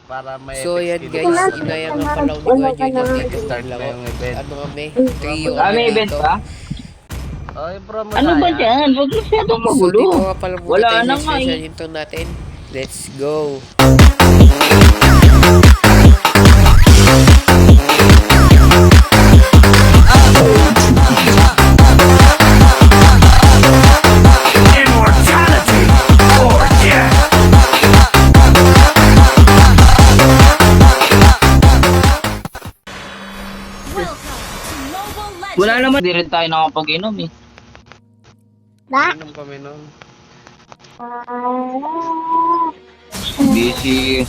Para may So yan guys, inaya nga pala ako ni Guanyo dito start ng na laro. yung event. Ano kami? Trio May kami event dito. ba? Oy, bro, Ano ba Masaya. dyan? Huwag masyadong So magulo. dito nga pala muna Wala tayo na sa nga special eh. intro natin. Let's go! Wala naman. Hindi rin tayo nakapag-inom eh. Inom kami nun. Busy.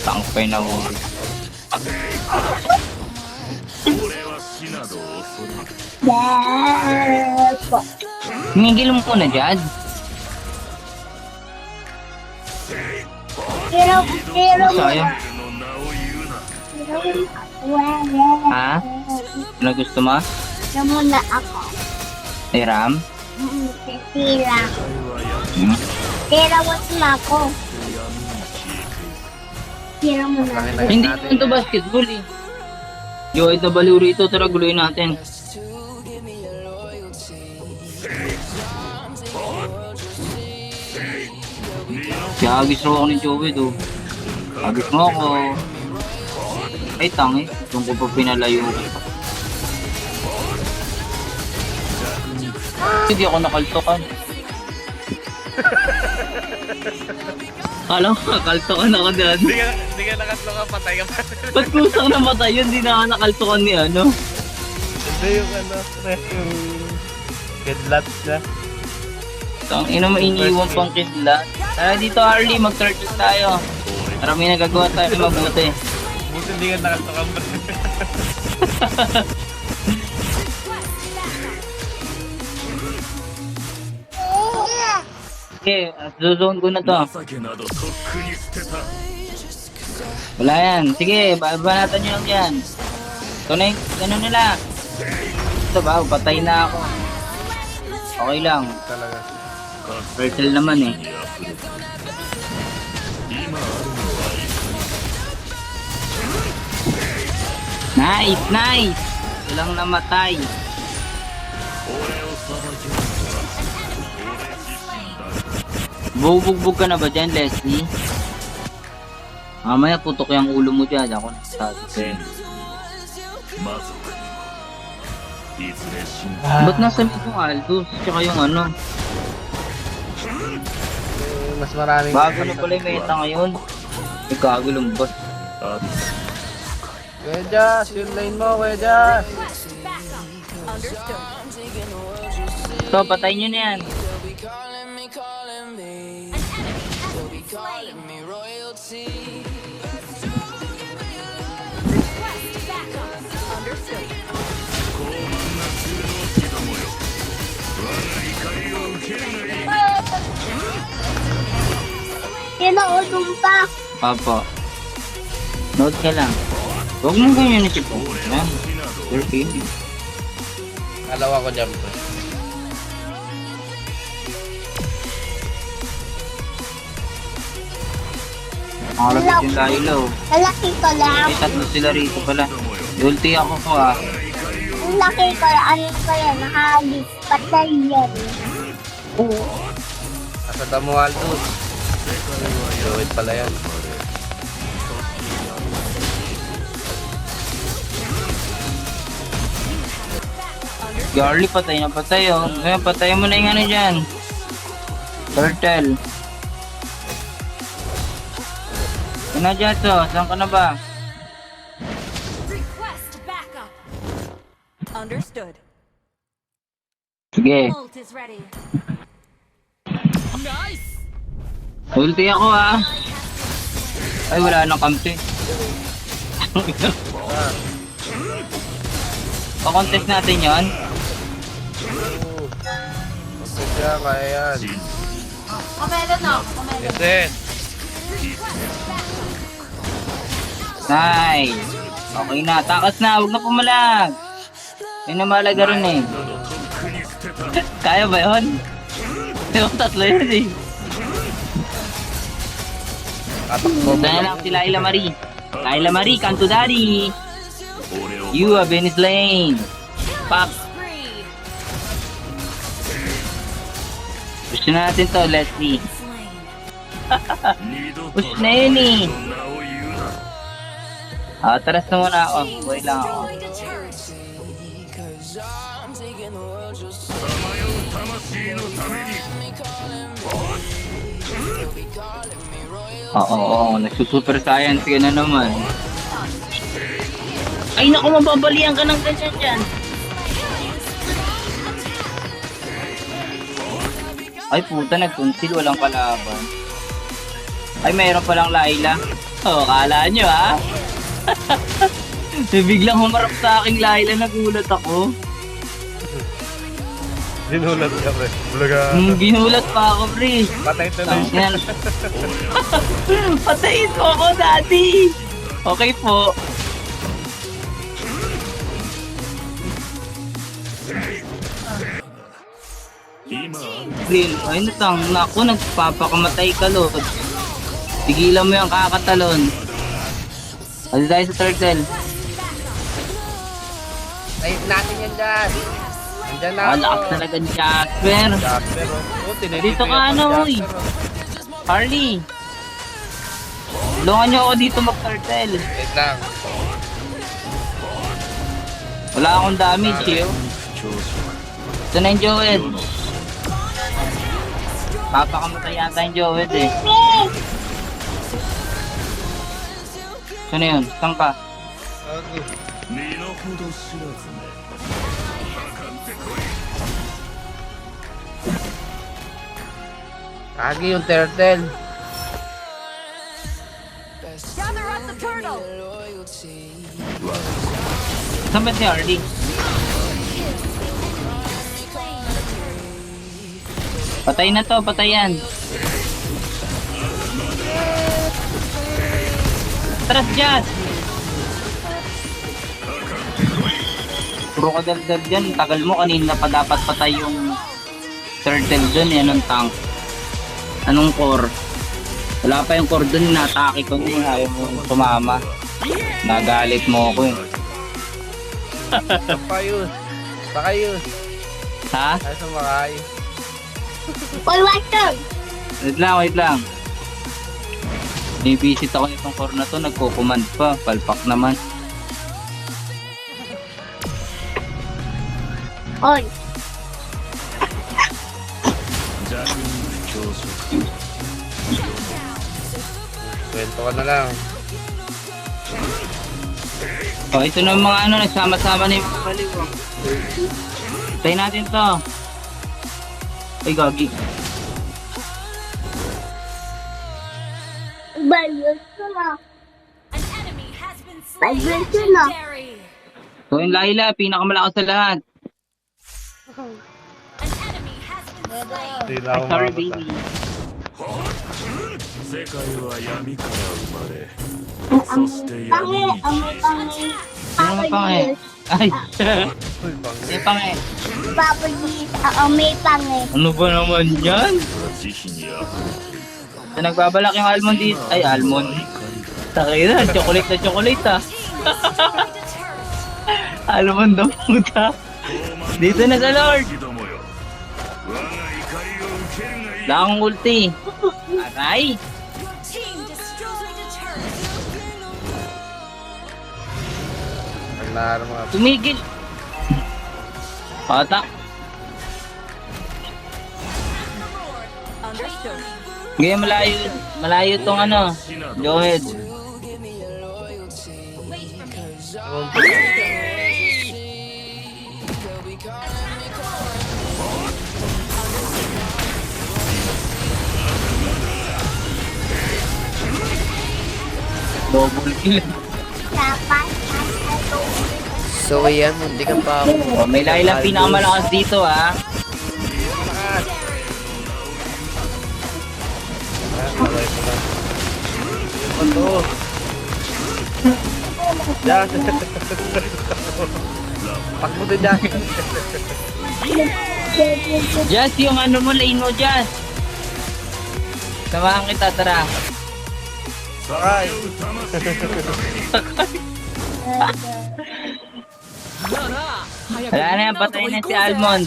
Tangpay na mo. Migil mo muna dyan. Sayang. Ha? Ano gusto mo? Muna ako. Iram? Tira. Hmm? Tira wag na ako. Tira mo na. Hindi naman to basketball eh. Yo, ito baliw rito. Tara, guluhin natin. Kaya agis raw ako ni Joey do. Agis mo ako. Ay, tangi. Doon ko pa pinalayo. Hindi ako nakaltokan. Alam ko, nakaltokan ako dyan. Hindi ka nakatlo ka, patay ka pa. Ba't kusang namatay yun? Hindi na nakaltokan ni ano. Hindi yung yung kidlat niya. Tang ina mo iniiwan pang kidlat. Tara dito Harley, mag-turtle tayo. Tara may nagagawa tayo mabuti. Buti hindi ka nakatlo ka pa. Okay, zone ko na to. Wala yan. Sige, banatan nyo lang yan. Ito na yung, ano nila. Ito ba, patay na ako. Okay lang. Talaga. Turtle naman eh. Nice, nice! Walang namatay. Bubugbog ka na ba dyan, Leslie? Mamaya putok yung ulo mo dyan. Ako nagsasabi. Ba't nasa mid yung Aldous? Tsaka yung ano? Mas maraming... Bago na pala yung meta ngayon. May gago lumbos. Wejas, yung lane mo, Wejas! So, patayin nyo na yan. Tinaulong pa. Papa. Note ka lang. Huwag mong ganyan na si Po. Yan. 13. Alawa ko dyan, bro. Makalapit yung Lilo. Lalaki ko lang. May tatlo sila rito pala. Ulti ako ko ah. Ang laki ko lang. Ano ko yan? Nakahagis. Patay yan. Nasa damo, Aldous. Druid pala yan. Garly patay na patay oh. Ngayon patay mo na yung ano dyan. Turtle. Ano dyan to? Saan ka na ba? Request backup. Understood. Sige. Ult is ready. Ulti ako ah. Ay wala nang kampi. Pa-contest natin yon. Basta siya, kaya yan. Kamelo na. Kamelo. Yes, yes. Nice. Okay na. Takas na. Huwag na pumalag. Yun na malaga rin eh. Kaya ba yun? Yung tatlo yun eh. Tatakbo mo Sana lang si Laila Marie. Laila Marie, Kanto Daddy. You have been slain. Pak. Spree. Push na natin to, Leslie. Slain. Push na yun eh. Taras na muna ako. Buhay lang ako. Destroyed a turret. Oo, nagsusuper science ka na naman. Ay naku, mababalian ka ng ganyan dyan. Ay puta, nagkunsil, walang kalaban. Ay, mayroon palang Laila. Kala nyo ha? Biglang humarap sa aking Laila, nagulat ako. Dinulat ka, pre. Bulaga. Ginulat pa ako, pre. Patay tuloy siya. Yan. Patayin mo ako, daddy. Okay po. Green, ay natang, naku, nagpapakamatay ka, Lord. Tigilan mo yung kakatalon. Ano tayo sa turtle? Ay, natin yan dyan. Andyan na Ah, ako. lakas talaga ni Jasper. Jasper, oh. Tinititigan Dito ka, pa ano, ni uy. Jasper, oh. Harley. Tulungan niyo ako dito mag-turtle. Wait lang. Wala akong damage, eh. Ito na yung Joed. Papakamatay yata yung Joed, eh. Ito na yun. Saan ka? Okay. Agi yung turtle. Gather up the turtle. Saan ba si Harley? Patay na to, patay yan. Tras dyan! Puro ka daldal dyan, tagal mo, kanina pa dapat patay yung turtle dun, yan ang tank. Anong core? Wala pa yung core dun, natake ko dun, ayaw mo sumama. Nagalit mo ako eh. Saka yun. Saka yun. Ha? Ay, sumakay. All water. Wait lang, wait lang. Binibisit ako nitong core na to, nagko-command pa, palpak naman. Oy. Kwento ka na lang. Oh, ito na yung mga ano, nagsama-sama na yung baliw. Tayo natin to. Ay, gagi. Balyon ko na. An enemy has been slain. Balyon na. Legendary. So, yung Laila, pinakamalakas sa lahat. An enemy has been slain. Hindi na Ay, ako sorry, makakata. baby. Pangi, ang pangi. Ano mo pang eh? Ay, Uy, pang may pang eh. Papa G, may pangi. Ano ba naman yan? So, nagbabalak yung almond dito. Ay, almond. Takay na, chocolate ah. Destroyed a turret. Almond na puta. Dito na sa Lord. Wala akong ulti. Aray. Your team destroyed a turret. Pag naharap mga Tumigil. Patak. Understood. Ngayon malayo. Malayo tong ano. Johed. Double kill. Dapat. So ayan, hindi ka pa ako. Oh, may Laila pinakamalakas dito ha. Sabay ko na. Ano? Jas. Takbo din dyan. Just yung ano mo, lane mo, Just. Samahan kita, tara. Sakay! Wala na yan, patay na si Almond.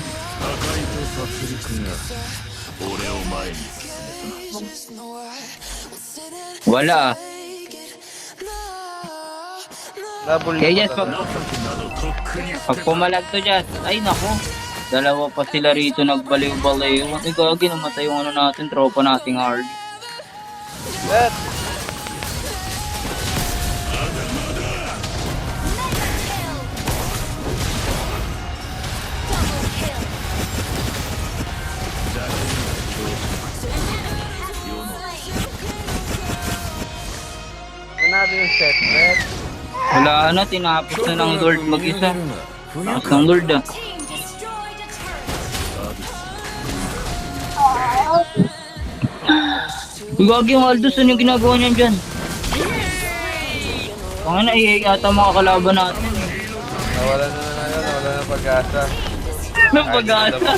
Wala. Double Kaya Just, pag pumalag to, Just. Ay, naku. Dalawa pa sila rito nagbaliw-baliw. Ay, gagi, namatay yung ano natin, tropa nating hard. Let! Yan natin yung set, Let. Wala na, tinapos na ng Lord mag-isa. Tapos ng Lord ah. Team destroyed a turret. Gagi yung Aldous, ano yung ginagawa niyan dyan? Pangina, ata mga kalaban natin. Nawala na ng ano, nawala na ng pag-asa. Anong pag-asa?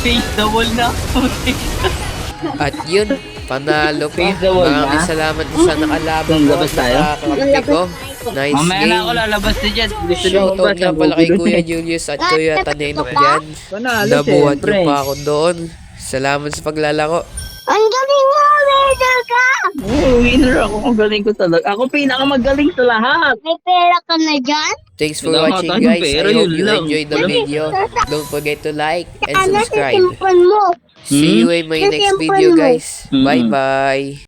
Face the wall na. At yun, panalo po. Face the wall na. Maraming salamat po sa nakalaban ko. Labas tayo? Nakakampi ko. Nice Mamaya na ako game. lalabas si Jet. Gusto niyo Shoutout ba? nga pala kay Kuya Julius at Kuya Tanenok dyan. Nabuhat niyo pa ako doon. Salamat sa paglalaro. Ang galing mo, Raider ka! Oo, winner ako. Ang galing ko talaga. Ako pinakamagaling sa lahat. May pera ka na dyan? Thanks for Wala watching tayong guys. pera, I hope yun you lang. enjoyed the video. Don't forget to like and Ano sa subscribe. cellphone mo? See you in my next video guys. Bye bye.